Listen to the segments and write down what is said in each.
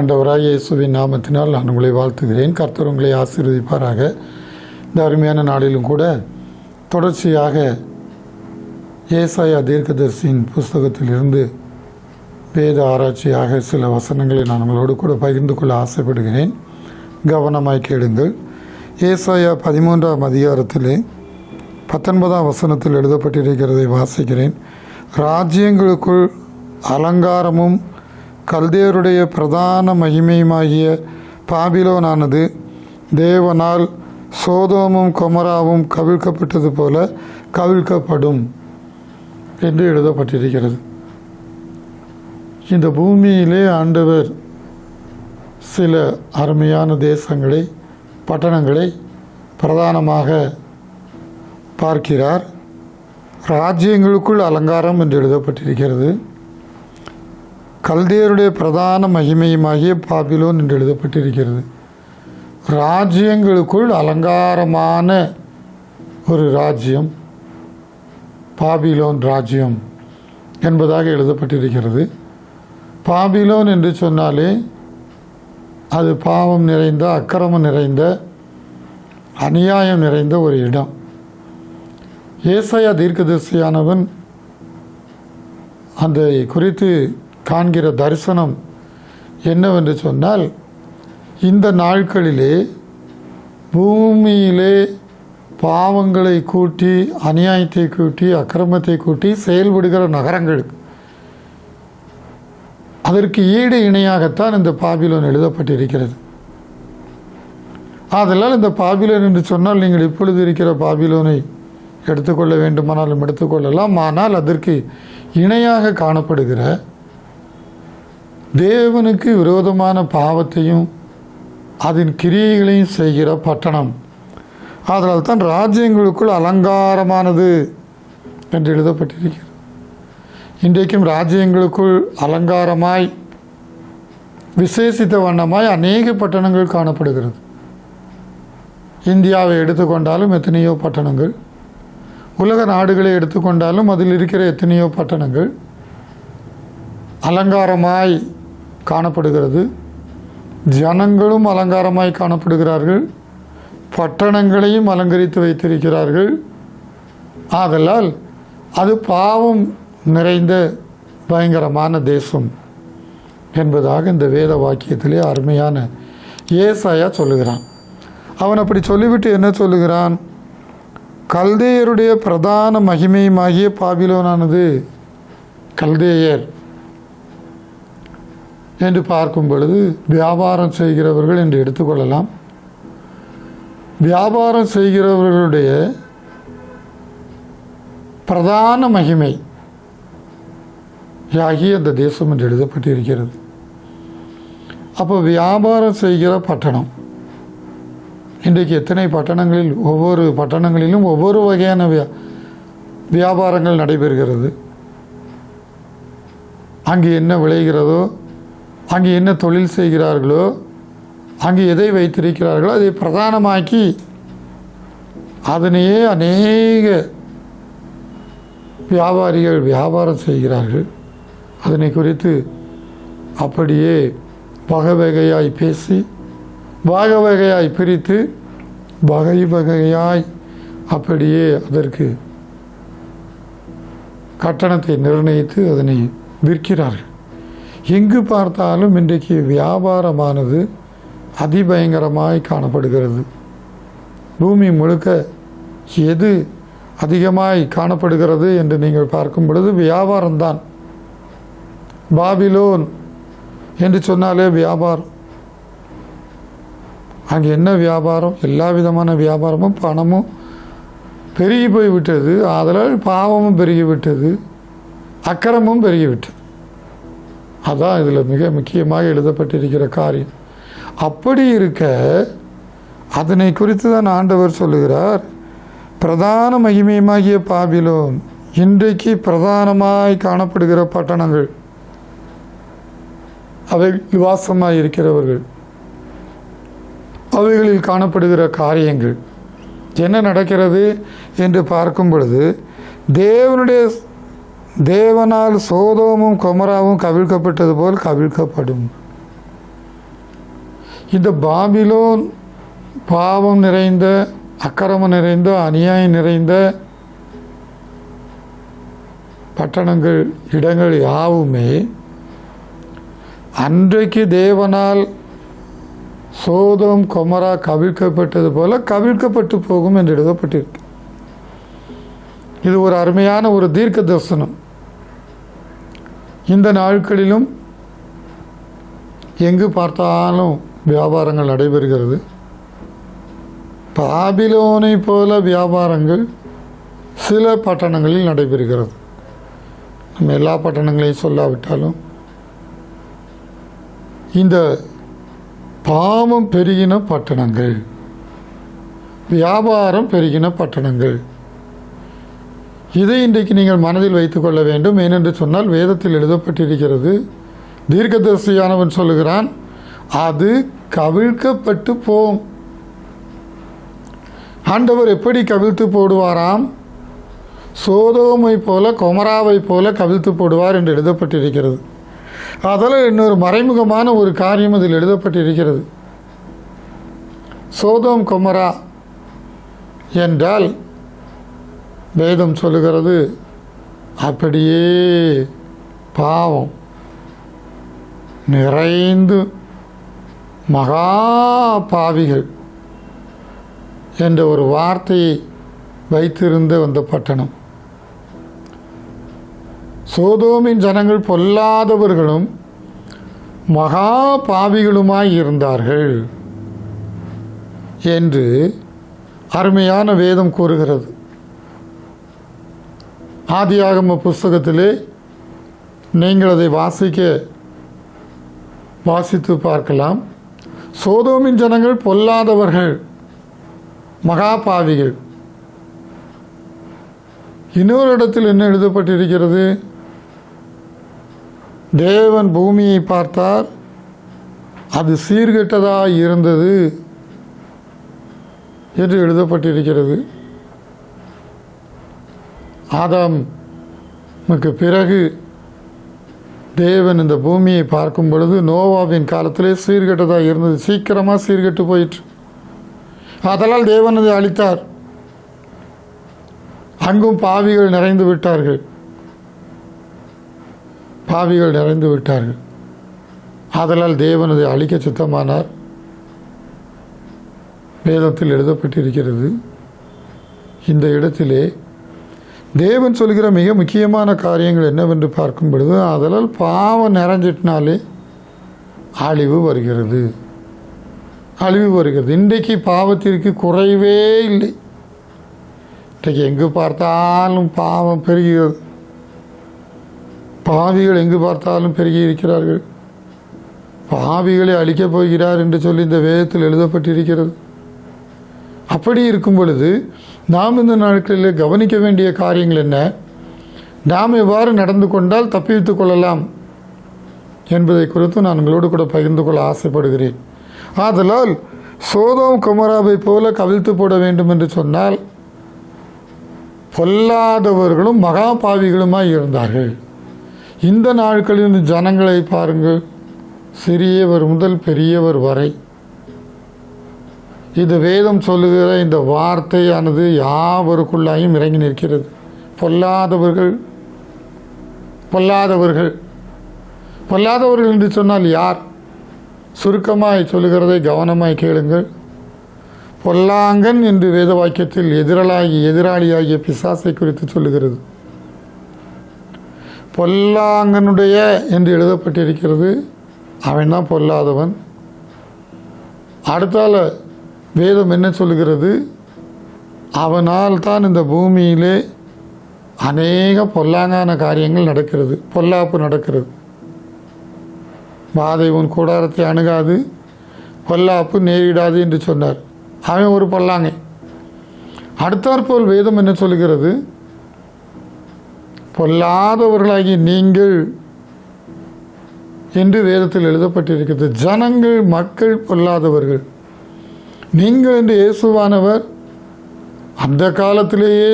ஆண்டவராகிய இயேசுவின் நாமத்தினால் நான் உங்களை வாழ்த்துகிறேன். கர்த்தர் உங்களை ஆசீர்வதிப்பாராக. இந்த அருமையான நாளிலும் கூட தொடர்ச்சியாக ஏசாயா தீர்க்கதரிசியின் புஸ்தகத்திலிருந்து வேத ஆராய்ச்சியாக சில வசனங்களை நான் உங்களோடு கூட பகிர்ந்து கொள்ள ஆசைப்படுகிறேன். கவனமாய் கேளுங்கள். ஏசாயா 13ஆம் அதிகாரத்திலே 19ஆம் வசனத்தில் எழுதப்பட்டிருக்கிறதை வாசிக்கிறேன். ராஜ்யங்களுக்குள் அலங்காரமும் கல்தேயருடைய பிரதான மகிமையுமாகிய பாபிலோனானது தேவனால் சோதோமும் கொமராவும் கவிழ்க்கப்பட்டது போல கவிழ்க்கப்படும் என்று எழுதப்பட்டிருக்கிறது. இந்த பூமியிலே ஆண்டவர் சில அருமையான தேசங்களை, பட்டணங்களை பிரதானமாக பார்க்கிறார். ராஜ்யங்களுக்குள் அலங்காரம் என்று எழுதப்பட்டிருக்கிறது. கல்தேயருடைய பிரதான மகிமையுமாகிய பாபிலோன் என்று எழுதப்பட்டிருக்கிறது. ராஜ்யங்களுக்குள் அலங்காரமான ஒரு ராஜ்யம் பாபிலோன் ராஜ்யம் என்பதாக எழுதப்பட்டிருக்கிறது. பாபிலோன் என்று சொன்னாலே அது பாவம் நிறைந்த, அக்கிரமம் நிறைந்த, அநியாயம் நிறைந்த ஒரு இடம். ஏசாயா தீர்க்கதரிசியானவன் அந்த குறித்து காண்கிற தரிசனம் என்னவென்று சொன்னால், இந்த நாட்களிலே பூமியிலே பாவங்களை கூட்டி, அநியாயத்தை கூட்டி, அக்கிரமத்தை கூட்டி செயல்படுகிற நகரங்களுக்கு அதற்கு ஈடு இணையாகத்தான் இந்த பாபிலோன் எழுதப்பட்டிருக்கிறது. ஆதலால் இந்த பாபிலோன் என்று சொன்னால் நீங்கள் இப்பொழுது இருக்கிற பாபிலோனை எடுத்துக்கொள்ள வேண்டுமானாலும் எடுத்துக்கொள்ளலாம். ஆனால் அதற்கு இணையாக காணப்படுகிற தேவனுக்கு விரோதமான பாவத்தையும் அதன் கிரியைகளையும் செய்கிற பட்டணம். அதனால் தான் ராஜ்யங்களுக்குள் அலங்காரமானது என்று எழுதப்பட்டிருக்கிறது. இன்றைக்கும் ராஜ்யங்களுக்குள் அலங்காரமாய், விசேஷித்த வண்ணமாய் அநேக பட்டணங்கள் காணப்படுகிறது. இந்தியாவை எடுத்துக்கொண்டாலும் எத்தனையோ பட்டணங்கள், உலக நாடுகளை எடுத்துக்கொண்டாலும் அதில் இருக்கிற எத்தனையோ பட்டணங்கள் அலங்காரமாய் காணப்படுகிறது. ஜனங்களும் அலங்காரமாய் காணப்படுகிறார்கள், பட்டணங்களையும் அலங்கரித்து வைத்திருக்கிறார்கள். ஆதலால் அது பாவம் நிறைந்த பயங்கரமான தேசம் என்பதாக இந்த வேத வாக்கியத்திலே அருமையான ஏசாயா சொல்லுகிறான். அவன் அப்படி சொல்லிவிட்டு என்ன சொல்லுகிறான்? கல்தேயருடைய பிரதான மகிமையுமாகிய பாபிலோனானது, கல்தேயர் என்று பார்க்கும் பொழுது வியாபாரம் செய்கிறவர்கள் என்று எடுத்துக்கொள்ளலாம். வியாபாரம் செய்கிறவர்களுடைய பிரதான மகிமை ஆகிய அந்த தேசம் என்று எழுதப்பட்டிருக்கிறது. அப்போ வியாபாரம் செய்கிற பட்டணம், இன்றைக்கு எத்தனை பட்டணங்களில், ஒவ்வொரு பட்டணங்களிலும் ஒவ்வொரு வகையான வியாபாரங்கள் நடைபெறுகிறது. அங்கு என்ன விளைகிறதோ, அங்கே என்ன தொழில் செய்கிறார்களோ, அங்கே எதை வைத்திருக்கிறார்களோ அதை பிரதானமாக்கி அதனையே அநேக வியாபாரிகள் வியாபாரம் செய்கிறார்கள். அதனை குறித்து அப்படியே வகை வகையாய் பேசி, வகை வகையாய் பிரித்து, வகை வகையாய் அப்படியே அதற்கு கட்டணத்தை நிர்ணயித்து அதனை விற்கிறார்கள். எங்கு பார்த்தாலும் இன்றைக்கு வியாபாரமானது அதிபயங்கரமாய் காணப்படுகிறது. பூமி முழுக்க எது அதிகமாய் காணப்படுகிறது என்று நீங்கள் பார்க்கும் பொழுது வியாபாரம்தான். பாபிலோன் என்று சொன்னாலே வியாபாரம். அங்கே என்ன வியாபாரம்? எல்லா விதமான வியாபாரமும், பணமும் பெருகி போய்விட்டது. அதனால் பாவமும் பெருகிவிட்டது, அக்கிரமும் பெருகிவிட்டது. அதான் இதில் மிக முக்கியமாக எழுதப்பட்டிருக்கிற காரியம். அப்படி இருக்க அதனை குறித்து தான் ஆண்டவர் சொல்லுகிறார், பிரதான மகிமையுமாகிய பாபிலோன், இன்றைக்கு பிரதானமாய் காணப்படுகிற பட்டணங்கள், அவை வாசமாய் இருக்கிறவர்கள், அவைகளில் காணப்படுகிற காரியங்கள் என்ன நடக்கிறது என்று பார்க்கும் பொழுது, தேவனால் சோதோமும் கொமராவும் கவிழ்க்கப்பட்டது போல் கவிழ்க்கப்படும். இந்த பாபிலோன் பாவம் நிறைந்த, அக்கிரமம் நிறைந்த, அநியாயம் நிறைந்த பட்டணங்கள், இடங்கள் யாவுமே அன்றைக்கு தேவனால் சோதோம் கொமரா கவிழ்க்கப்பட்டது போல கவிழ்க்கப்பட்டு போகும் என்று எழுதப்பட்டிருக்கு. இது ஒரு அருமையான ஒரு தீர்க்க தரிசனம். இந்த நாட்களிலும் எங்கு பார்த்தாலும் வியாபாரங்கள் நடைபெறுகிறது. பாபிலோனை போல வியாபாரங்கள் சில பட்டணங்களில் நடைபெறுகிறது. நம்ம எல்லா பட்டணங்களையும் சொல்லாவிட்டாலும் இந்த பாவம் பெருகின பட்டணங்கள், வியாபாரம் பெருகின பட்டணங்கள், இதை இன்றைக்கு நீங்கள் மனதில் வைத்துக் கொள்ள வேண்டும். ஏனென்று சொன்னால் வேதத்தில் எழுதப்பட்டிருக்கிறது, தீர்க்கதரிசியானவன் சொல்லுகிறான், அது கவிழ்க்கப்பட்டு போம். ஆண்டவர் எப்படி கவிழ்த்து போடுவாராம்? சோதோமை போல கொமராவை போல கவிழ்த்து போடுவார் என்று எழுதப்பட்டிருக்கிறது. அதில் இன்னொரு மறைமுகமான ஒரு காரியம் அதில் எழுதப்பட்டிருக்கிறது. சோதோம் கொமரா என்றால் வேதம் சொல்லுகிறது, அப்படியே பாவம் நிறைந்து மகா பாவிகள் என்ற ஒரு வார்த்தையை வைத்திருந்த அந்த பட்டணம். சோதோமின் ஜனங்கள் பொல்லாதவர்களும் மகா பாவிகளுமாய் இருந்தார்கள் என்று அருமையான வேதம் கூறுகிறது. ஆதியாகம புஸ்தகத்திலே நீங்கள் அதை வாசித்து பார்க்கலாம். சோதோமின் ஜனங்கள் பொல்லாதவர்கள், மகா பாவிகள். இன்னொரு இடத்தில் என்ன எழுதப்பட்டிருக்கிறது? தேவன் பூமியை பார்த்தார், அது சீர்கெட்டதாக இருந்தது என்று எழுதப்பட்டிருக்கிறது. ஆதாமுக்கு பிறகு தேவன் இந்த பூமியை பார்க்கும் பொழுது நோவாவின் காலத்திலே சீர்கெட்டதாக இருந்தது, சீக்கிரமாக சீர்கெட்டு போயிற்று. அதனால் தேவன் அதை அழித்தார். அங்கும் பாவிகள் நிறைந்து விட்டார்கள். ஆதலால் தேவன் அதை அழிக்க சித்தமானார். வேதத்தில் எழுதப்பட்டிருக்கிறது. இந்த இடத்திலே தேவன் சொல்கிற மிக முக்கியமான காரியங்கள் என்னவென்று பார்க்கும் பொழுது, அதனால் பாவம் நிறைஞ்சிட்டினாலே அழிவு வருகிறது. இன்றைக்கு பாவத்திற்கு குறைவே இல்லை. இன்றைக்கு எங்கு பார்த்தாலும் பாவம் பெருகிறது. பாவிகள் எங்கு பார்த்தாலும் பெருகி இருக்கிறார்கள். பாவிகளை அழிக்கப் போகிறார் என்று சொல்லி இந்த வேதத்தில் எழுதப்பட்டிருக்கிறது. அப்படி இருக்கும் பொழுது நாம் இந்த நாட்களில் கவனிக்க வேண்டிய காரியங்கள் என்ன? நாம் எவ்வாறு நடந்து கொண்டால் தப்பித்துக் கொள்ளலாம் என்பதை குறித்து நான் உங்களோடு கூட பகிர்ந்து கொள்ள ஆசைப்படுகிறேன். ஆதலால் சோதோம் கொமராவை போல கவிழ்த்து போட வேண்டும் என்று சொன்னால், பொல்லாதவர்களும் மகா பாவிகளுமாய் இருந்தார்கள். இந்த நாட்களில் ஜனங்களை பாருங்கள், சிறியவர் முதல் பெரியவர் வரை. இது வேதம் சொல்லுகிற இந்த வார்த்தையானது யாவருக்குள்ளாயும் இறங்கி நிற்கிறது. பொல்லாதவர்கள் என்று சொன்னால் யார்? சுருக்கமாய் சொல்லுகிறதை கவனமாய் கேளுங்கள். பொல்லாங்கன் என்று வேத வாக்கியத்தில் எதிராளியாகிய பிசாசை குறித்து சொல்லுகிறது. பொல்லாங்கனுடைய என்று எழுதப்பட்டிருக்கிறது. அவன் தான் பொல்லாதவன். அடுத்தால வேதம் என்ன சொல்லுகிறது? அவனால் தான் இந்த பூமியிலே அநேக பொல்லாங்கான காரியங்கள் நடக்கிறது, பொல்லாப்பு நடக்கிறது. வாதை உன் கூடாரத்தை அணுகாது, பொல்லாப்பு நேரிடாது என்று சொன்னார். அவன் ஒரு பொல்லாங்கை. அடுத்தாற்போல் வேதம் என்ன சொல்லுகிறது? பொல்லாதவர்களாகி நீங்கள் என்று வேதத்தில் எழுதப்பட்டிருக்கிறது. ஜனங்கள், மக்கள் பொல்லாதவர்கள். நீங்கள் என்று இயேசுவானவர் அந்த காலத்திலேயே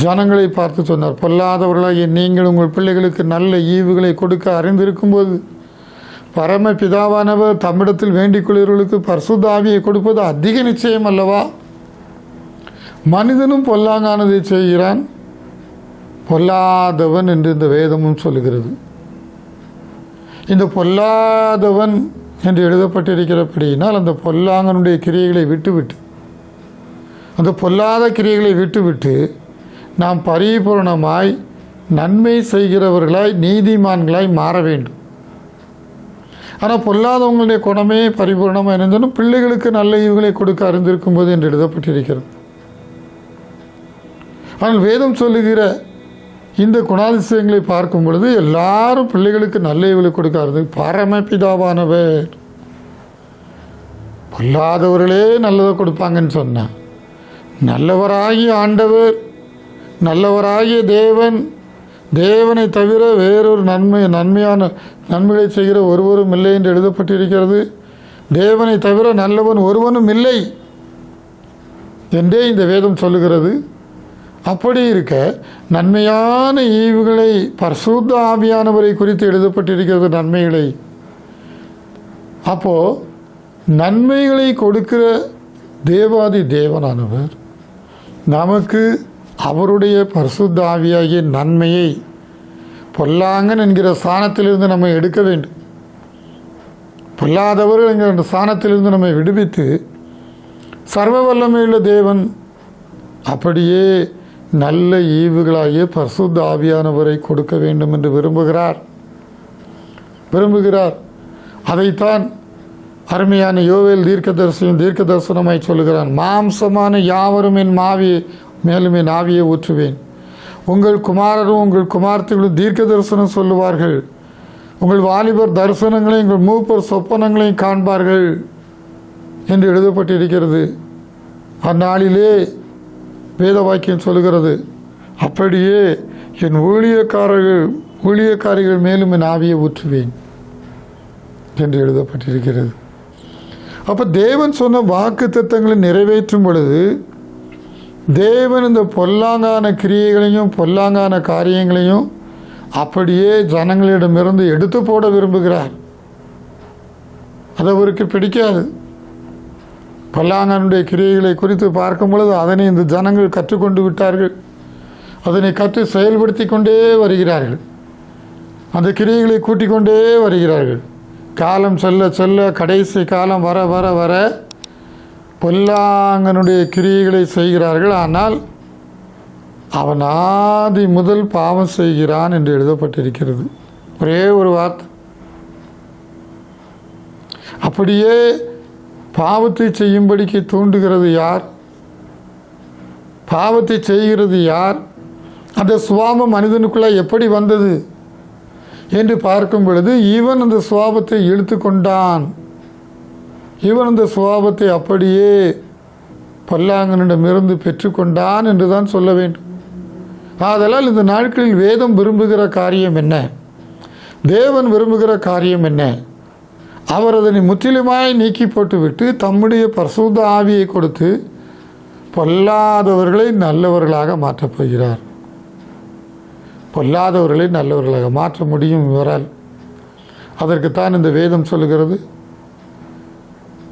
ஜனங்களை பார்த்து சொன்னார், பொல்லாதவர்களாகிய நீங்கள் உங்கள் பிள்ளைகளுக்கு நல்ல ஈவுகளை கொடுக்க அறிந்திருக்கும் போது பரமபிதாவானவர் தம்மிடத்தில் வேண்டிக் கொள்கிறவர்களுக்கு பரிசுத்த ஆவியை கொடுப்பது அதிக நிச்சயம் அல்லவா? மனிதனும் பொல்லாங்கானதை செய்கிறான், பொல்லாதவன் என்று இந்த வேதமும் சொல்லுகிறது. இந்த பொல்லாதவன் என்று எழுதப்பட்டிருக்கிறபடியினால் அந்த பொல்லாங்கனுடைய கிரியைகளை விட்டுவிட்டு, அந்த பொல்லாத கிரியைகளை விட்டுவிட்டு நாம் பரிபூரணமாய் நன்மை செய்கிறவர்களாய் நீதிமான்களாய் மாற வேண்டும். ஆனால் பொல்லாதவங்களுடைய குணமே பரிபூர்ணமாக இருந்தாலும் பிள்ளைகளுக்கு நல்ல ஈவுகளை கொடுக்க அறிந்திருக்கும் போது என்று எழுதப்பட்டிருக்கிறது. ஆனால் வேதம் சொல்லுகிற இந்த குணாதிசயங்களை பார்க்கும் பொழுது எல்லாரும் பிள்ளைகளுக்கு நல்ல ஈவுகளை கொடுக்க அறிந்து, பரமபிதாவானவர் பொல்லாதவர்களே நல்லதை கொடுப்பாங்கன்னு சொன்னான். நல்லவராகிய ஆண்டவர், நல்லவராகிய தேவன், தேவனை தவிர வேறொரு நன்மையான நன்மைகளை செய்கிற ஒருவரும் இல்லை என்று எழுதப்பட்டிருக்கிறது. தேவனை தவிர நல்லவன் ஒருவனும் இல்லை என்றே இந்த வேதம் சொல்லுகிறது. அப்படி இருக்க நன்மையான ஈவுகளை பரிசுத்த ஆவியானவரை குறித்து எழுதப்பட்டிருக்கிறது, நன்மைகளை. அப்போது நன்மைகளை கொடுக்கிற தேவாதி தேவனானவர் நமக்கு அவருடைய பரிசுத்த ஆவியாகிய நன்மையை பொல்லாங்கன் என்கிற ஸ்தானத்திலிருந்து நம்மை எடுக்க வேண்டும். பொல்லாதவர்கள் என்கிற அந்த ஸ்தானத்திலிருந்து நம்மை விடுவித்து சர்வ வல்லமையுள்ள தேவன் அப்படியே நல்ல ஈவுகளாகிய பரிசுத்த ஆவியானவரை கொடுக்க வேண்டும் என்று விரும்புகிறார். அதைத்தான் அருமையான யோவேல் தீர்க்க தரிசனமாய் சொல்லுகிறான். மாம்சமான யாவரும் என் மேலும் என் ஆவியை ஊற்றுவேன். உங்கள் குமாரரும் உங்கள் குமார்த்திகளும் தீர்க்க தரிசனம் சொல்லுவார்கள். உங்கள் வாலிபர் தரிசனங்களையும் உங்கள் மூப்பர் சொப்பனங்களையும் காண்பார்கள் என்று எழுதப்பட்டிருக்கிறது. அந்நாளிலே வேத வாக்கியம் சொல்லுகிறது, அப்படியே என் ஊழியக்காரிகள் மேலும் என் ஆவியை ஊற்றுவேன் என்று எழுதப்பட்டிருக்கிறது. அப்போ தேவன் சொன்ன வாக்கு தத்தங்களை நிறைவேற்றும் பொழுது தேவன் இந்த பொல்லாங்கான கிரியைகளையும் பொல்லாங்கான காரியங்களையும் அப்படியே ஜனங்களிடமிருந்து எடுத்து போட விரும்புகிறார். அது அவருக்கு பிடிக்காது. பொல்லாங்கனுடைய கிரியைகளை குறித்து பார்க்கும் பொழுது அதனை இந்த ஜனங்கள் கற்றுக்கொண்டு விட்டார்கள். அதனை கற்று செயல்படுத்தி கொண்டே வருகிறார்கள். அந்த கிரியைகளை கூட்டிக் கொண்டே வருகிறார்கள். காலம் செல்ல செல்ல கடைசி காலம் வர வர வர பொல்லாங்கனுடைய கிரியைகளை செய்கிறார்கள். ஆனால் அவன் ஆதி முதல் பாவம் செய்கிறான் என்று எழுதப்பட்டிருக்கிறது. ஒரே ஒரு வார்த்தை. அப்படியே பாவத்தை செய்யும்படிக்கு தூண்டுகிறது யார்? பாவத்தை செய்கிறது யார்? அந்த சுவாபம் மனிதனுக்குள்ள எப்படி வந்தது என்று பார்க்கும் பொழுது இவன் அந்த சுவாபத்தை இழுத்து கொண்டான். இவன் அந்த சுவாபத்தை அப்படியே பொல்லாங்கனிடமிருந்து பெற்றுக்கொண்டான் என்று தான் சொல்ல வேண்டும். ஆதலால் இந்த நாட்களில் வேதம் விரும்புகிற காரியம் என்ன? தேவன் விரும்புகிற காரியம் என்ன? அவர் அதனை முற்றிலுமாய் நீக்கி போட்டுவிட்டு தம்முடைய பரிசுத்த ஆவியை கொடுத்து பொல்லாதவர்களை நல்லவர்களாக மாற்றப் போகிறார். பொல்லாதவர்களை நல்லவர்களாக மாற்ற முடியும் இவரால். அதற்குத்தான் இந்த வேதம் சொல்லுகிறது,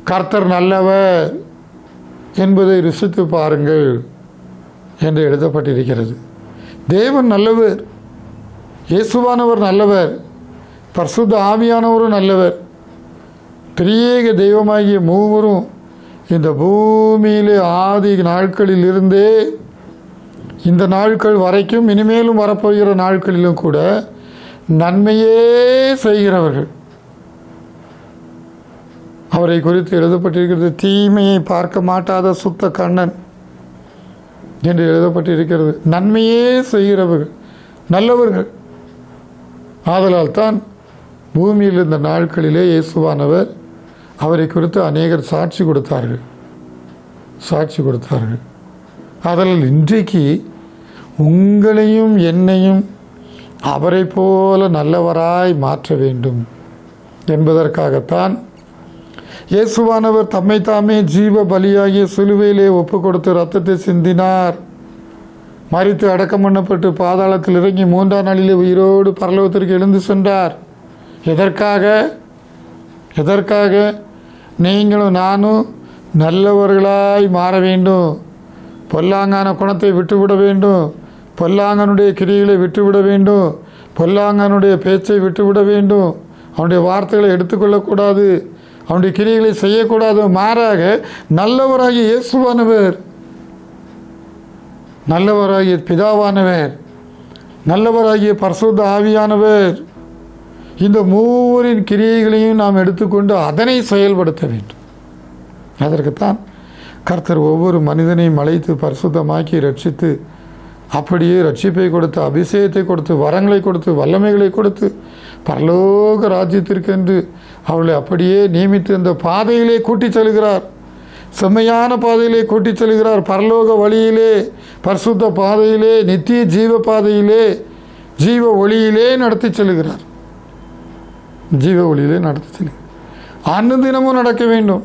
கர்த்தர் நல்லவர் என்பதை ருசித்து பாருங்கள் என்று எழுதப்பட்டிருக்கிறது. தேவன் நல்லவர், இயேசுவானவர் நல்லவர், பரிசுத்த ஆவியானவரும் நல்லவர். திரியேக தெய்வமாகிய மூவரும் இந்த பூமியிலே ஆதி நாட்களில் இருந்தே இந்த நாட்கள் வரைக்கும் இனிமேலும் வரப்போகிற நாட்களிலும் கூட நன்மையே செய்கிறவர்கள். அவரை குறித்து எழுதப்பட்டிருக்கிறது, தீமையை பார்க்க மாட்டாத சுத்த கண்ணன் என்று எழுதப்பட்டிருக்கிறது. நன்மையே செய்கிறவர்கள், நல்லவர்கள். ஆதலால் தான் பூமியில் இருந்த நாட்களிலே இயேசுவானவர் அவரை குறித்து அநேகர் சாட்சி கொடுத்தார்கள். ஆதலால் இன்றைக்கு உங்களையும் என்னையும் அவரை போல நல்லவராய் மாற்ற வேண்டும் என்பதற்காகத்தான் இயேசுவானவர் தம்மை தாமே ஜீவ பலியாகிய சிலுவையிலே ஒப்பு கொடுத்து இரத்தத்தை சிந்தினார். மரித்து அடக்கம் பண்ணப்பட்டு பாதாளத்தில் இறங்கி 3ஆம் நாளிலே உயிரோடு பரலோகத்திற்கு எழுந்து சென்றார். எதற்காக? எதற்காக? நீங்களும் நானும் நல்லவர்களாய் மாற வேண்டும், பொல்லாங்கான குணத்தை விட்டுவிட வேண்டும், பொல்லாங்கனுடைய கிரிகளை விட்டுவிட வேண்டும், பொல்லாங்கனுடைய பேச்சை விட்டுவிட வேண்டும், அவனுடைய வார்த்தைகளை எடுத்துக்கொள்ளக்கூடாது, அவனுடைய கிரிகளை செய்யக்கூடாது. மாறாக நல்லவராகிய இயேசுவானவர், நல்லவராகிய பிதாவானவர், நல்லவராகிய பரிசுத்த ஆவியானவர், இந்த மூவரின் கிரியைகளையும் நாம் எடுத்துக்கொண்டு அதனை செயல்படுத்த வேண்டும். அதற்குத்தான் கர்த்தர் ஒவ்வொரு மனிதனையும் அழைத்து பரிசுத்தமாக்கி ரட்சித்து, அப்படியே ரட்சிப்பை கொடுத்து, அபிஷேகத்தை கொடுத்து, வரங்களை கொடுத்து, வல்லமைகளை கொடுத்து, பரலோக ராஜ்யத்திற்கென்று அவர்களை அப்படியே நியமித்து அந்த பாதையிலே கூட்டிச் செல்கிறார். செம்மையான பாதையிலே கூட்டிச் செல்கிறார். பரலோக வழியிலே, பரிசுத்த பாதையிலே, நித்திய ஜீவ பாதையிலே, ஜீவ ஒளியிலே நடத்தி செல்கிறார். ஜீவ ஒளியிலே நடத்தி செல்கிறார். அனுதினமும் நடக்க வேண்டும்,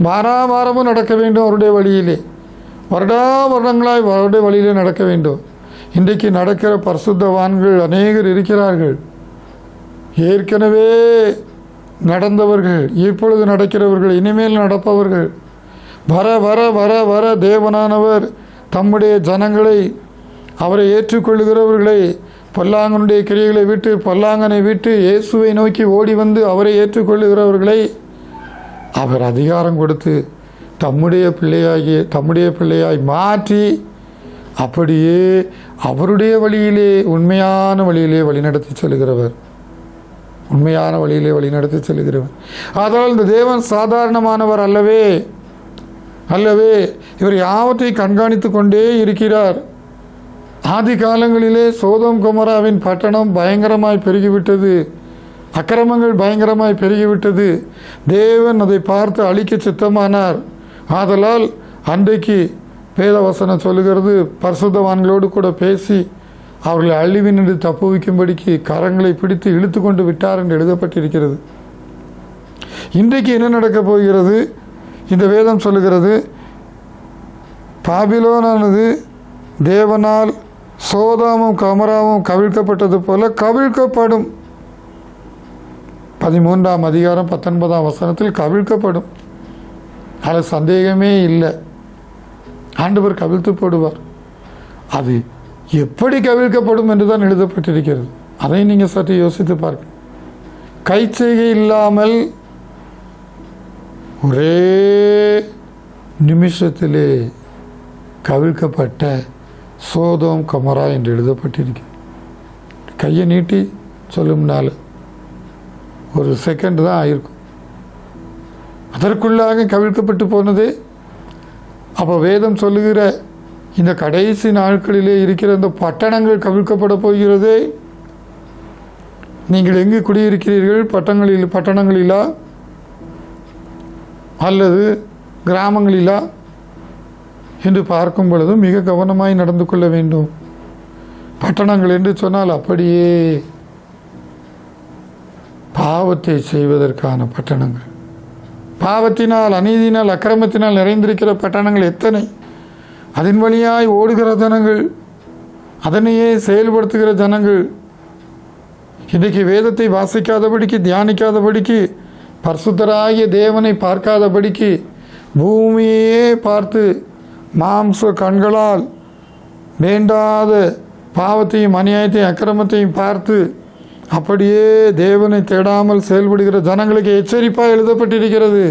வாராவாரமும் நடக்க வேண்டும் அவருடைய வழியிலே, வருடா வருடங்களாய் அவருடைய வழியிலே நடக்க வேண்டும். இன்றைக்கு நடக்கிற பரிசுத்தவான்கள் அநேகர் இருக்கிறார்கள். ஏற்கனவே நடந்தவர்கள், இப்பொழுது நடக்கிறவர்கள், இனிமேல் நடப்பவர்கள். வர வர வர வர தேவனானவர் தம்முடைய ஜனங்களை, அவரை ஏற்றுக்கொள்ளுகிறவர்களை, பொல்லாங்கனுடைய கிரியைகளை விட்டு, பொல்லாங்கனை விட்டு இயேசுவை நோக்கி ஓடி வந்து அவரை ஏற்றுக்கொள்ளுகிறவர்களை அவர் அதிகாரம் கொடுத்து தம்முடைய பிள்ளையாய் மாற்றி அப்படியே அவருடைய வழியிலே, உண்மையான வழியிலே வழிநடத்தி செல்கிறவர், உண்மையான வழியிலே வழிநடத்தி செல்கிறவர். அதனால் இந்த தேவன் சாதாரணமானவர் அல்லவே அல்லவே. இவர் யாவற்றை கண்காணித்து கொண்டே இருக்கிறார். ஆதி காலங்களிலே சோதோம் கொமோராவின் பட்டணம் பயங்கரமாய் பெருகிவிட்டது, அக்கிரமங்கள் பயங்கரமாய் பெருகிவிட்டது. தேவன் அதை பார்த்து அழிக்க சித்தமானார். ஆதலால் அன்றைக்கு வேதவசனம் சொல்லுகிறது, பரிசுத்தவான்களோடு கூட பேசி அவர்களை அழிவினின்று தப்புவிக்கும்படிக்கு கரங்களை பிடித்து இழுத்து கொண்டு விட்டார் என்று எழுதப்பட்டிருக்கிறது. இன்றைக்கு என்ன நடக்கப் போகிறது? இந்த வேதம் சொல்லுகிறது, பாபிலோனானது தேவனால் சோதோமும் கொமோராவும் கவிழ்க்கப்பட்டது போல கவிழ்க்கப்படும். 13ஆம் அதிகாரம் 19ஆம் வசனத்தில் கவிழ்க்கப்படும். அதில் சந்தேகமே இல்லை. ஆண்டவர் கவிழ்த்து போடுவார். அது எப்படி கவிழ்க்கப்படும் என்று தான் எழுதப்பட்டிருக்கிறது. அதை நீங்கள் சற்று யோசித்து பார்க்க. கைச்செய்கை இல்லாமல் ஒரே நிமிஷத்திலே கவிழ்க்கப்பட்ட சோதோம் கொமோரா என்று எழுதப்பட்டிருக்கு. கையை நீட்டி சொல்லும்னால ஒரு செகண்ட் தான் ஆயிருக்கும், அதற்குள்ளாக கவிழ்க்கப்பட்டு போனது. அப்போ வேதம் சொல்லுகிற இந்த கடைசி நாட்களிலே இருக்கிற இந்த பட்டணங்கள் கவிழ்க்கப்பட போகிறதே. நீங்கள் எங்கு குடியிருக்கிறீர்கள்? பட்டணங்களிலா அல்லது கிராமங்களிலா என்று பார்க்கும் பொழுது மிக கவனமாய் நடந்து கொள்ள வேண்டும். பட்டணங்கள் என்று சொன்னால் அப்படியே பாவத்தை செய்வதற்கான பட்டணங்கள், பாவத்தினால், அநீதியினால், அக்கிரமத்தினால் நிறைந்திருக்கிற பட்டணங்கள் எத்தனை! அதன் வழியாய் ஓடுகிற ஜனங்கள், அதனையே செயல்படுத்துகிற ஜனங்கள், இன்றைக்கு வேதத்தை வாசிக்காதபடிக்கு, தியானிக்காதபடிக்கு, பரிசுத்தராகிய தேவனை பார்க்காதபடிக்கு, பூமியே பார்த்து மாம்ச கண்களால் வேண்டாத பாவத்தையும் அநியாயத்தையும் அக்கிரமத்தையும் பார்த்து அப்படியே தேவனை தேடாமல் செயல்படுகிற ஜனங்களுக்கு எச்சரிப்பாக எழுதப்பட்டிருக்கிறது.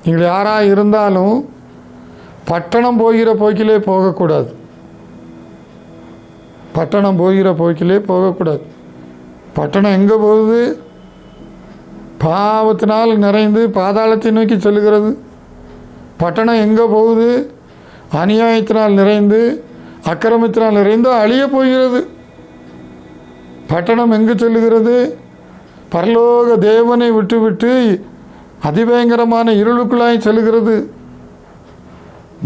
நீங்கள் யாராக இருந்தாலும் பட்டணம் போகிற போக்கிலே போகக்கூடாது. பட்டணம் போகிற போக்கிலே போகக்கூடாது. பட்டணம் எங்கே போகுது? பாவத்தினால் நிறைந்து பாதாளத்தை நோக்கி செல்லுகிறது. பட்டணம் எங்கே போகுது? அநியாயத்தினால் நிறைந்து, அக்கிரமத்தினால் நிறைந்து அழிய போகிறது. பட்டணம் எங்கு செல்லுகிறது? பரலோக தேவனை விட்டுவிட்டு அதிபயங்கரமான இருளுக்குள்ளாய் செல்லுகிறது.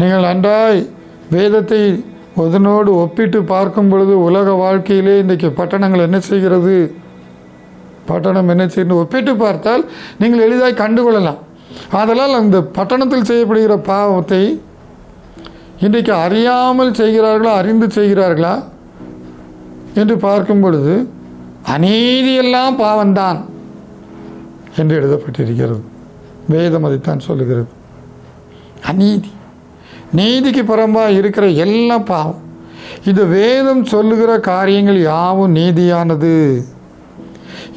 நீங்கள் நன்றாய் வேதத்தை அதனோடு ஒப்பிட்டு பார்க்கும் பொழுது உலக வாழ்க்கையிலே இன்றைக்கு பட்டணங்கள் என்ன செய்கிறது, பட்டணம் என்ன செய்யணும் ஒப்பிட்டு பார்த்தால் நீங்கள் எளிதாய் கண்டுகொள்ளலாம். ஆதலால் அந்த பட்டணத்தில் செய்யப்படுகிற பாவத்தை இன்றைக்கு அறியாமல் செய்கிறார்களா, அறிந்து செய்கிறார்களா என்று பார்க்கும் பொழுது அநீதியெல்லாம் பாவம்தான். என்று எழுதப்பட்டிருக்கிறது. வேதம் அதைத்தான் சொல்லுகிறது. அநீதி, நீதிக்கு புறம்பாக இருக்கிற எல்லாம் பாவம். இந்த வேதம் சொல்லுகிற காரியங்கள் யாவும் நீதியானது.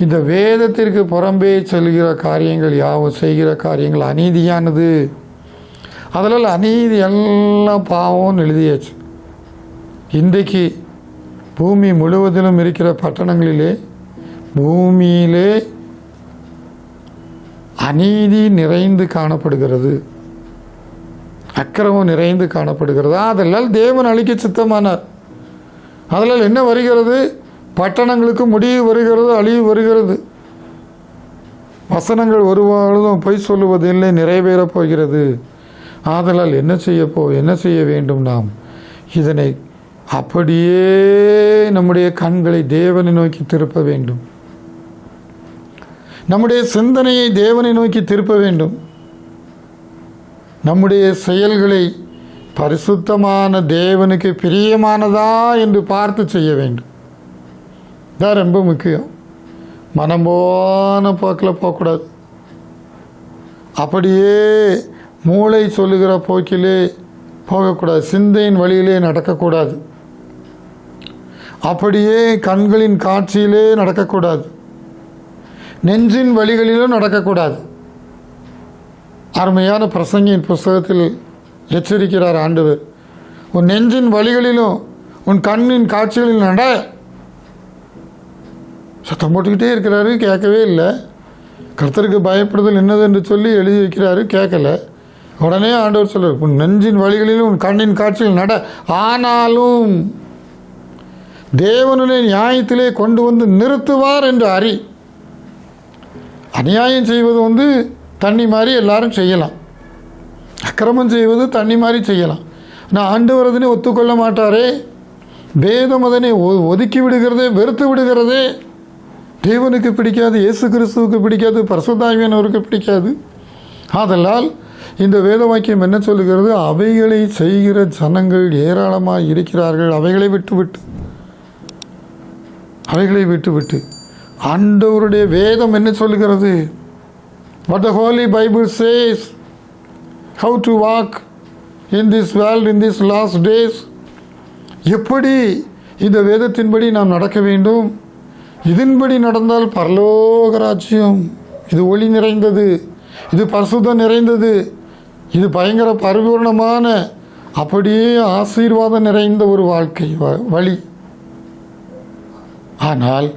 இந்த வேதத்திற்கு புறம்பே சொல்லுகிற காரியங்கள் யாவும், செய்கிற காரியங்கள் அநீதியானது. அதனால் அநீதி எல்லாம் பாவம்னு எழுதியாச்சு. இன்றைக்கு பூமி முழுவதிலும் இருக்கிற பட்டணங்களிலே, பூமியிலே அநீதி நிறைந்து காணப்படுகிறது, அக்கிரமம் நிறைந்து காணப்படுகிறது. அதனால் தேவன் அழிக்க சித்தமானார். அதனால் என்ன வருகிறது? பட்டணங்களுக்கு முடிவு வருகிறது, அழிவு வருகிறது. வசனங்கள் ஒருவாளும் பொய் சொல்லுவதில்லை, நிறைவேறப் போகிறது. ஆதலால் என்ன செய்ய வேண்டும்? நாம் இதனை அப்படியே நம்முடைய கண்களை தேவனை நோக்கி திருப்ப வேண்டும். நம்முடைய சிந்தனையை தேவனை நோக்கி திருப்ப வேண்டும். நம்முடைய செயல்களை பரிசுத்தமான தேவனுக்கு பிரியமானதா என்று பார்த்து செய்ய வேண்டும். இதான் ரொம்ப முக்கியம். மனம் போன போக்கில் போகக்கூடாது. அப்படியே மூளை சொல்லுகிற போக்கிலே போகக்கூடாது. சிந்தையின் வழியிலே நடக்கக்கூடாது. அப்படியே கண்களின் காட்சியிலே நடக்கக்கூடாது. நெஞ்சின் வழிகளிலும் நடக்கக்கூடாது. அருமையான பிரசங்கியின் புஸ்தகத்தில் எச்சரிக்கிறார் ஆண்டவர். உன் நெஞ்சின் வழிகளிலும் உன் கண்ணின் காட்சிகளில் நட. சத்தம் போட்டுக்கிட்டே இருக்கிறாரு, கேட்கவே இல்லை. கர்த்தருக்கு பயப்படுதல் என்னது என்று சொல்லி எழுதி வைக்கிறாரு, கேட்கல. உடனே ஆண்டவர் சொல்றார், உன் நெஞ்சின் வழிகளிலும் உன் கண்ணின் காட்சியில் நட. ஆனாலும் தேவனுடைய நியாயத்திலே கொண்டு வந்து நிறுத்துவார் என்று அறி. அநியாயம் செய்வது தண்ணி மாதிரி எல்லாரும் செய்யலாம். அக்கிரமம் செய்வது தண்ணி மாதிரி செய்யலாம். ஆனால் ஆண்டவர் அதனை ஒத்துக்கொள்ள மாட்டாரே. வேதம் அதனை ஒதுக்கி விடுகிறதே, வெறுத்து விடுகிறதே. தேவனுக்கு பிடிக்காது, இயேசு கிறிஸ்துவுக்கு பிடிக்காது, பரிசுத்த ஆவியானவருக்கு பிடிக்காது. ஆதலால் இந்த வேத வாக்கியம் என்ன சொல்லுகிறது? அவைகளை செய்கிற ஜனங்கள் ஏராளமாக இருக்கிறார்கள். அவைகளை விட்டு ஆண்டவருடைய வேதம் என்ன சொல்லுகிறது? What the Holy Bible says, how to walk in this world in these last days. எப்படி இந்த வேதத்தின்படி நாம் நடக்க வேண்டும்? இதன்படி நடந்தால் பரலோக ராஜ்யம். இது ஒளி நிறைந்தது, இது பரிசுத்தம் நிறைந்தது, இது பயங்கர பரிபூர்ணமான, அப்படியே ஆசீர்வாதம் நிறைந்த ஒரு வாழ்க்கை வழி. ஆனால்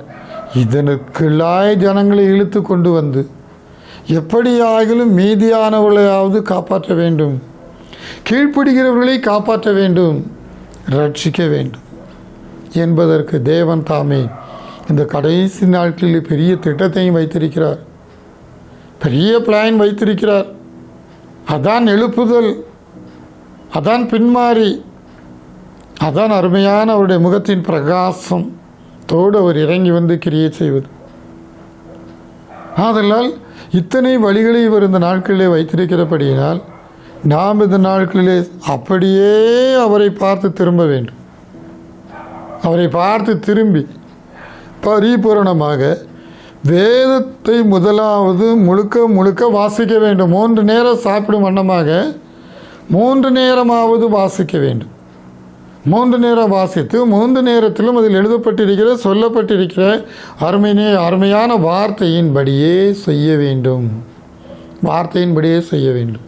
இதனுக்குள்ளாய் ஜனங்களை இழுத்து கொண்டு வந்து எப்படியாகிலும் மீதியானவர்களையாவது காப்பாற்ற வேண்டும், கீழ்ப்படுகிறவர்களை காப்பாற்ற வேண்டும், ரட்சிக்க வேண்டும் என்பதற்கு தேவன் தாமே இந்த கடைசி நாட்களில் பெரிய திட்டத்தையும் வைத்திருக்கிறார். பெரிய பிளான் வைத்திருக்கிறார். அதான் எழுப்புதல், அதான் பின்மாறி, அதான் அருமையான அவருடைய முகத்தின் பிரகாசம் தோடு அவர் இறங்கி வந்து கிரியை செய்வது. ஆதலால் இத்தனை வழிகளை இவர் இந்த நாட்களிலே வைத்திருக்கிறபடியினால் நாம் இந்த நாட்களிலே அப்படியே அவரை பார்த்து திரும்ப வேண்டும். அவரை பார்த்து திரும்பி பரிபூரணமாக வேதத்தை முதலாவது முழுக்க வாசிக்க வேண்டும். 3 நேரம் சாப்பிடும் வண்ணமாக 3 நேரமாவது வாசிக்க வேண்டும். 3 நேரம் வாசித்து 3 நேரத்திலும் அதில் எழுதப்பட்டிருக்கிற சொல்லப்பட்டிருக்கிற அருமையான வார்த்தையின்படியே செய்ய வேண்டும். வார்த்தையின்படியே செய்ய வேண்டும்.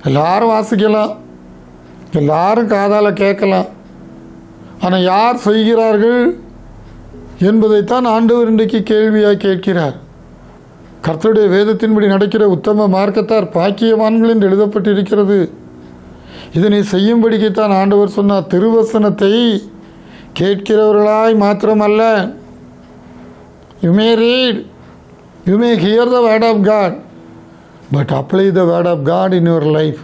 எல்லாரும் வாசிக்கலாம், எல்லாரும் காதால் கேட்கலாம். ஆனால் யார் செய்கிறார்கள் என்பதைத்தான் ஆண்டவர் இன்றைக்கு கேள்வியாக கேட்கிறார். கர்த்தருடைய வேதத்தின்படி நடக்கிற உத்தம மார்க்கத்தார் பாக்கியவான்கள் என்று எழுதப்பட்டிருக்கிறது. இதனை செய்யும்படிக்குத்தான் ஆண்டவர் சொன்னார். திருவசனத்தை கேட்கிறவர்களாய் மாத்திரமல்ல, you may read, you may hear the word of God, but apply the word of God in your life.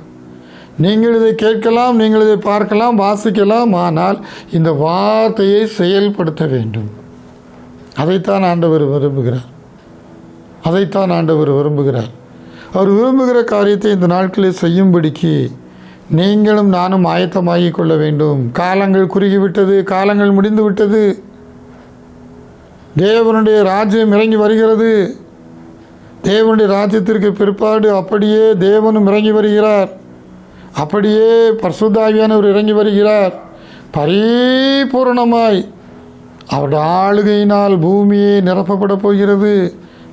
நீங்கள் இதை கேட்கலாம், நீங்கள் இதை பார்க்கலாம், வாசிக்கலாம், ஆனால் இந்த வார்த்தையை செயல்படுத்த வேண்டும். அதைத்தான் ஆண்டவர் விரும்புகிறார். அவர் விரும்புகிற காரியத்தை இந்த நாட்களில் செய்யும்படிக்கு நீங்களும் நானும் ஆயத்தமாகிக் கொள்ள வேண்டும். காலங்கள் குறுகிவிட்டது, காலங்கள் முடிந்து விட்டது. தேவனுடைய ராஜ்யம் இறங்கி வருகிறது. தேவனுடைய ராஜ்யத்திற்கு பிற்பாடு அப்படியே தேவனும் இறங்கி வருகிறார், அப்படியே பரிசுத்த ஆவியானவர் இறங்கி வருகிறார். பரிபூரணமாய் அவருடைய ஆளுகையினால் பூமியை நிரப்பப்பட போகிறது.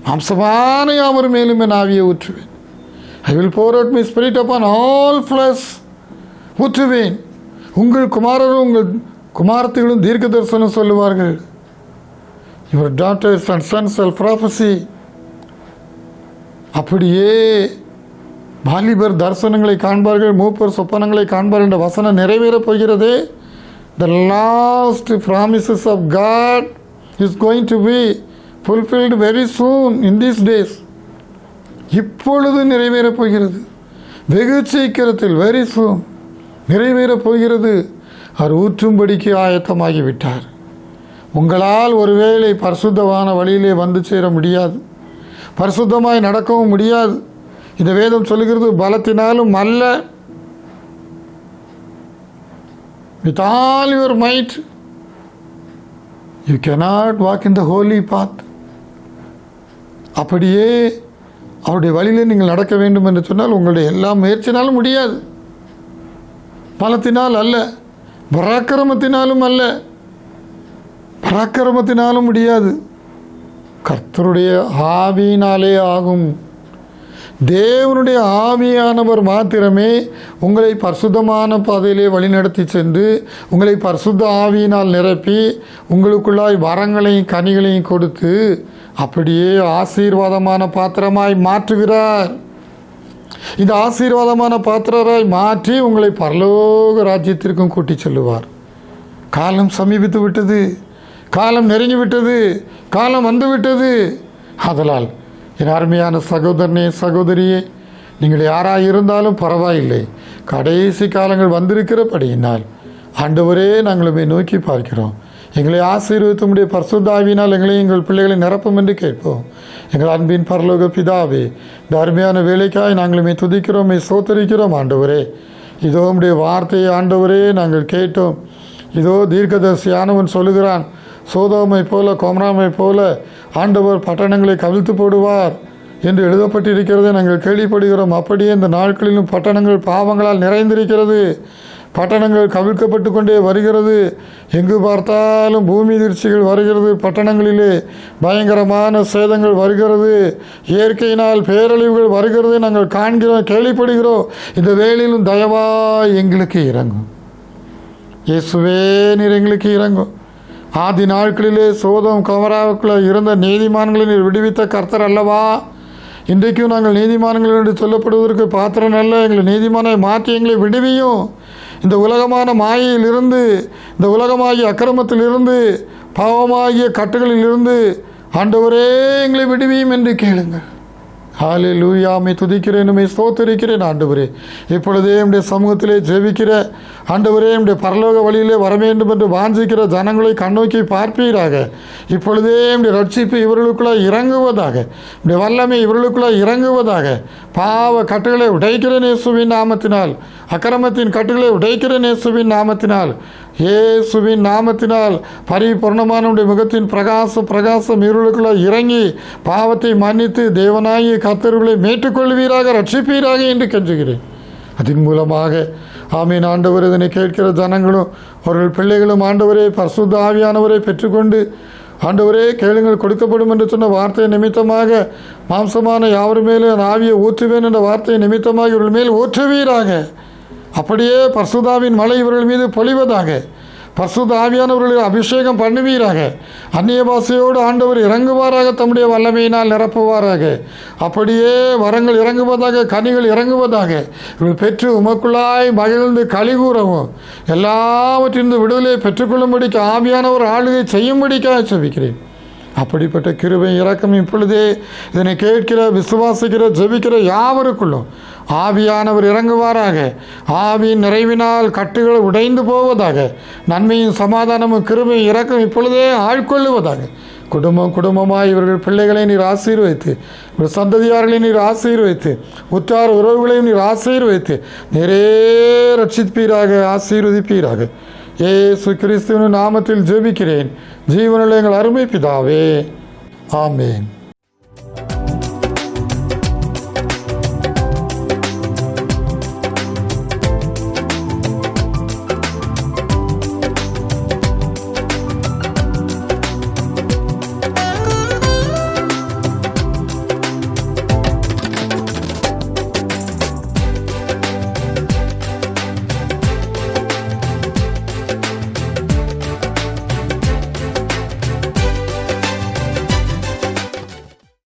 மாம்சமான யாவர் மேலும் என் ஆவியை ஊற்றுவேன். I will pour out my spirit upon all flesh. ஊற்றுவேன். உங்கள் குமாரரும் உங்கள் குமாரத்திகளும் தீர்க்க தரிசனம் சொல்லுவார்கள். Your daughters and sons shall prophesy. அப்படியே வாலிபர் தரிசனங்களை காண்பார்கள், மூப்பர் சொப்பனங்களை காண்பார்கள் என்ற வசனம் நிறைவேறப் போகிறது. The last promises of God is going to be fulfilled very soon in these days. இப்பொழுது நிறைவேறப் போகிறது, வெகு சீக்கிரத்தில், வெரி சூன் நிறைவேறப் போகிறது. அவர் ஊற்றும்படிக்கு ஆயத்தமாகிவிட்டார். உங்களால் ஒருவேளை பரிசுத்தமான வழியிலே வந்து சேர முடியாது, பரிசுத்தமாய் நடக்கவும் முடியாது. இந்த வேதம் சொல்லுகிறது, பலத்தினாலும் அல்ல, with all your might you cannot walk in the holy path. அப்படியே அவருடைய வழியிலே நீங்கள் நடக்க வேண்டும் என்று சொன்னால் உங்களுடைய எல்லா முயற்சினாலும் முடியாது. பலத்தினால் அல்ல, பராக்கிரமத்தினாலும் அல்ல, பராக்கிரமத்தினாலும் முடியாது. கர்த்தருடைய ஆவியினாலே ஆகும். தேவனுடைய ஆவியானவர் மாத்திரமே உங்களை பரிசுத்தமான பாதையிலே வழிநடத்தி சென்று உங்களை பரிசுத்த ஆவியினால் நிரப்பி உங்களுக்குள்ளாய் வரங்களையும் கனிகளையும் கொடுத்து அப்படியே ஆசீர்வாதமான பாத்திரமாய் மாற்றுகிறார். இந்த ஆசீர்வாதமான பாத்திரராய் மாற்றி உங்களை பரலோக ராஜ்யத்திற்கும் கூட்டி செல்லுவார். காலம் சமீபித்து விட்டது, காலம் நெருங்கிவிட்டது, காலம் வந்துவிட்டது. ஆதலால் என் அருமையான சகோதரனே, சகோதரியே, நீங்கள் யாராக இருந்தாலும் பரவாயில்லை, கடைசி காலங்கள் வந்திருக்கிறபடியினால் ஆண்டவரே நாங்களுமே நோக்கி பார்க்கிறோம். எங்களை ஆசீர்வதித்து உம்முடைய பரிசுத்த ஆவியினால் எங்களையும் எங்கள் பிள்ளைகளை நிரப்பும் என்று கேட்போம். எங்கள் அன்பின் பரலோக பிதாவே, இந்த அருமையான வேலைக்காய் நாங்களுமே துதிக்கிறோம், சோத்தரிக்கிறோம். ஆண்டவரே, இதோ உம்முடைய வார்த்தையை ஆண்டவரே நாங்கள் கேட்டோம். இதோ தீர்க்கதரிசியானவன் சொல்லுகிறான், சோதோமை போல கொமராமை போல ஆண்டவர் பட்டணங்களை கவிழ்த்து போடுவார் என்று எழுதப்பட்டிருக்கிறதை நாங்கள் கேள்விப்படுகிறோம். அப்படியே இந்த நாட்களிலும் பட்டணங்கள் பாவங்களால் நிறைந்திருக்கிறது. பட்டணங்கள் கவிழ்க்கப்பட்டு கொண்டே வருகிறது. எங்கு பார்த்தாலும் பூமி அதிர்ச்சிகள் வருகிறது. பட்டணங்களிலே பயங்கரமான சேதங்கள் வருகிறது. இயற்கையினால் பேரழிவுகள் வருகிறது. நாங்கள் காண்கிறோம், கேள்விப்படுகிறோம். இந்த வேளையிலும் தயவாய் எங்களுக்கு இறங்கும். இயேசுவே, நீர் எங்களுக்கு இறங்கும். ஆதி நாட்களிலே சோதம் கொமராவுக்குள்ள இருந்த நீதிமான்களை நீர் விடுவித்த கர்த்தர் அல்லவா? இன்றைக்கும் நாங்கள் நீதிமான்கள் என்று சொல்லப்படுவதற்கு பாத்திரம் அல்ல. எங்களை நீதிமானை மாற்றி எங்களை விடுவியும். இந்த உலகமான மாயையிலிருந்து, இந்த உலகமாகிய அக்கிரமத்திலிருந்து, பாவமாகிய கட்டுகளிலிருந்து ஆண்டவரே எங்களை விடுவியும் என்று கேளுங்கள். ஹல்லேலூயா. மை துதிக்கிறேன், உம்மை ஸ்தோத்திரிக்கிறேன். ஆண்டவரே, இப்பொழுதே நம்முடைய சமூகத்திலே ஜெபிக்கிற ஆண்டவரே, நம்முடைய பரலோக வழியிலே வர வேண்டும் என்று வாஞ்சிக்கிற ஜனங்களை கண்ணோக்கி பார்ப்பீராக. இப்பொழுதே நம்முடைய ரட்சிப்பு இவர்களுக்குள்ளாக இறங்குவதாக, நம்முடைய வல்லமை இவர்களுக்குள்ளாக இறங்குவதாக. பாவ கட்டுகளை உடைக்கிறேன் இயேசுவின் நாமத்தினால், அக்கிரமத்தின் கட்டுகளை உடைக்கிறேன் இயேசுவின் நாமத்தினால், இயேசுவின் நாமத்தினால். பரிபூர்ணமான முகத்தின் பிரகாசம் இவர்களுக்குள்ளாக இறங்கி பாவத்தை மன்னித்து தேவனாகிய கர்த்தர்களை மீட்டுக்கொள்வீராக, ரட்சிப்பீராக என்று கெஞ்சுகிறேன். அதன் மூலமாக ஆமீன். ஆண்டவர், இதனை கேட்கிற ஜனங்களும் அவர்கள் பிள்ளைகளும் ஆண்டவரே பரிசுத்த ஆவியானவரை பெற்றுக்கொண்டு ஆண்டவரே கேளுங்கள் கொடுக்கப்படும் என்று சொன்ன வார்த்தை நிமித்தமாக மாம்சமான யாவர் மேலும் ஆவியை ஊற்றுவேன் என்ற வார்த்தை நிமித்தமாக இவர்கள் மேல் ஊற்றுவீராக. அப்படியே பரிசுத்தாவின் மழை இவர்கள் மீது பொழிவதாக. பரிசுத்த ஆவியானவர்களை அபிஷேகம் பண்ணுவீராக. அந்நிய பாஷையோடு ஆண்டவர் இறங்குவாராக, தம்முடைய வல்லமையினால் நிரப்புவாராக. அப்படியே வரங்கள் இறங்குவதாக, கனிகள் இறங்குவதாக. இவர்கள் பெற்று உமக்குள்ளாய் மகிழ்ந்து கலிகூறவும் எல்லாவற்றிலிருந்து விடுதலை பெற்றுக்கொள்ளும்படிக்கு ஆவியானவர் ஆளுகை செய்யும்படிக்காக செபிக்கிறேன். அப்படிப்பட்ட கிருபை இரக்கம் இப்பொழுதே இதனை கேட்கிற, விசுவாசிக்கிற, ஜெபிக்கிற யாவருக்குள்ளும் ஆவியானவர் இறங்குவாராக. ஆவியின் நிறைவினால் கட்டுகள் உடைந்து போவதாக. நன்மையும் சமாதானமும் கிருபையும் இரக்கம் இப்பொழுதே ஆட்கொள்ளுவதாக. குடும்பமாய் இவர்கள் பிள்ளைகளை நீர் ஆசீர்வதித்து, இவர்கள் சந்ததியார்களை நீர் ஆசீர்வதித்து, உற்றார் உறவுகளையும் நீர் ஆசீர்வதித்து நீரே ரட்சிப்பீராக, ஆசீர்வதிப்பீராக. இயேசு கிறிஸ்துவின் நாமத்தில் ஜெபிக்கிறேன், ஜீவனுள்ள எங்கள் அருமை பிதாவே, ஆமேன்.